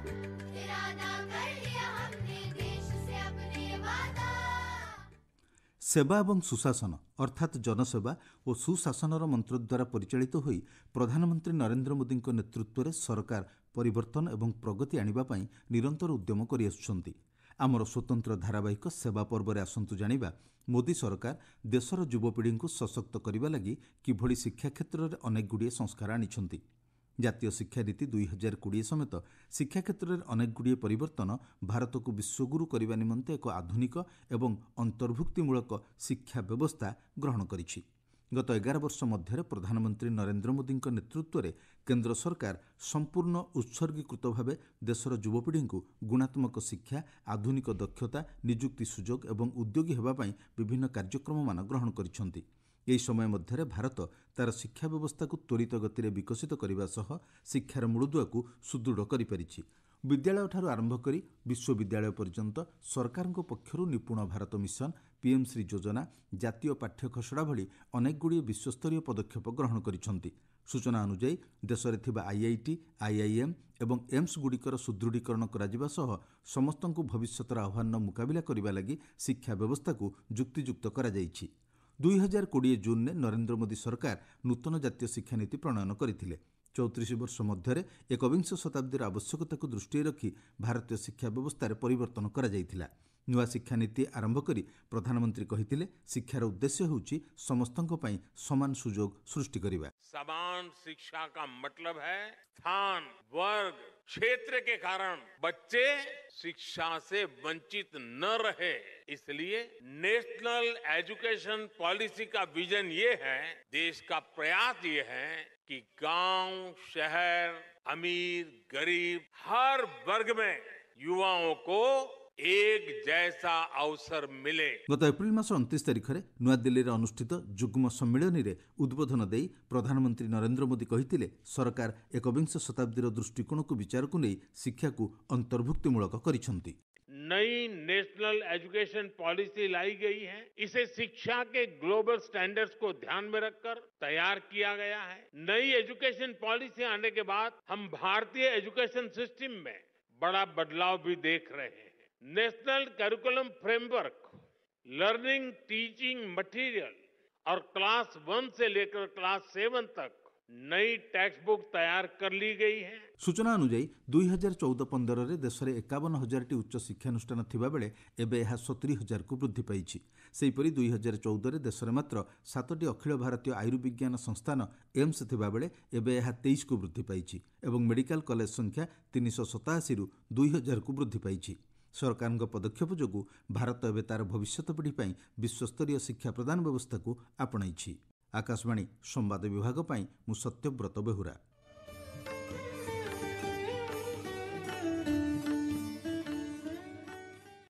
इरादा कर लिया हमने देश से अपने वादा। सेवा एवं सुशासन अर्थात जनसेवा और सुशासनर मंत्र द्वारा परिचालित होई प्रधानमंत्री नरेंद्र मोदी नेतृत्व में सरकार परिवर्तन एवं प्रगति आनिबा पई निरंतर उद्यम करि आसुछंती। आमर स्वतंत्र धारावाहिक सेवा पर्व आसंतु जानिबा मोदी सरकार देशर युवपीढ़ी को सशक्त करने लगी किभली शिक्षा क्षेत्र में अनेक गुड़िए संस्कार आनिछंती। जातीय शिक्षा नीति 2020 समेत शिक्षा क्षेत्र में अनेक गुड़िए परिवर्तन भारत को विश्वगुरु करने निमंते एक आधुनिक एवं अंतर्भुक्तिमूलक शिक्षा व्यवस्था ग्रहण करिछि। गत 11 वर्ष मध्य प्रधानमंत्री नरेंद्र मोदी नेतृत्व में केंद्र सरकार संपूर्ण उत्सर्गीकृत भाव देशर युवपीढ़ी को गुणात्मक शिक्षा, आधुनिक दक्षता, निजुक्ति सुजोग एवं उद्योगी होगापाई विभिन्न कार्यक्रम मान ग्रहण करिसेंति। यही समय मध्य भारत तार शिक्षा व्यवस्था को त्वरित गति विकसित करने सह शिक्षार मूलदुआ को सुदृढ़ करिपारिछि। विद्यालय ठारू आरंभ करी विश्वविद्यालय पर्यंत सरकार पक्षरु निपुण भारत मिशन, पीएम श्री योजना, जातीय पाठ्य खसड़ा भली अनेक गुड़िए विश्वस्तरीय पदक्षेप ग्रहण करिसेंति। सूचना अनुसार देश में थिबा आईआईटी, आईआईएम एवं एम्स गुड़िकर सुदृढ़ीकरण कराजिबा सह समस्तंकु भविष्यतर आह्वान मुकाबिला करने लगी शिक्षा व्यवस्था को जुक्तियुक्त करा जायछि। 2020 जून में नरेंद्र मोदी सरकार नूतन जातीय शिक्षा नीति प्रणयन करथिले। 34 वर्ष मध्य एकविंश शताब्दीर आवश्यकता को दृष्टि रखी भारतीय शिक्षा व्यवस्था परिवर्तन करा जायथिला। नुआ शिक्षा नीति आरंभ करी प्रधानमंत्री कहिथिले शिक्षार उद्देश्य होउछि समस्तंक पई समान सुजोग सृष्टि करिबा। समान शिक्षा का मतलब है स्थान, वर्ग, क्षेत्र के कारण बच्चे शिक्षा से वंचित न रहे। इसलिए नेशनल एजुकेशन पॉलिसी का विजन ये है, देश का प्रयास ये है कि गांव, शहर, अमीर, गरीब हर वर्ग में युवाओं को एक जैसा अवसर मिले। गत एप्रिल मास 29 तारिख में नुआदिल्ली में अनुष्ठित जुग्म सम्मेलन में उद्बोधन देई प्रधानमंत्री नरेंद्र मोदी कहिथिले सरकार एकविंश शताब्दीर दृष्टिकोण को विचार को नहीं शिक्षा को अंतर्भुक्तिमूलक करिसेंति। नई नेशनल एजुकेशन पॉलिसी लाई गई है। इसे शिक्षा के ग्लोबल स्टैंडर्ड्स को ध्यान में रखकर तैयार किया गया है। नई एजुकेशन पॉलिसी आने के बाद हम भारतीय एजुकेशन सिस्टम में बड़ा बदलाव भी देख रहे हैं। National curriculum framework, learning teaching material और क्लास 1 से लेकर क्लास 7 तक नई टेक्स्ट बुक तैयार कर ली गई है। सूचना अनुसार 2014-15 रे देश में 51,000 टी उच्च शिक्षानुष्ठान थिबा बेले एबे यह 70,000 को वृद्धि पाइछि। सेहीपरि 2014 रे देश में मात्र 7टी अखिल भारतीय आयुर्विज्ञान संस्थान एम्स थिबा बेले एबे यह 23 को वृद्धि पाइछि एवं मेडिकल कॉलेज संख्या 387 रु 2,000 को वृद्धि पाइछि। सरकार पदक्षेप जोगु भारत एवं तार भविष्यत पीढ़ी पर विश्वस्तरीय शिक्षा प्रदान व्यवस्था को आपणाइछि। आकाशवाणी संवाद विभाग मु सत्यव्रत बेहुरा।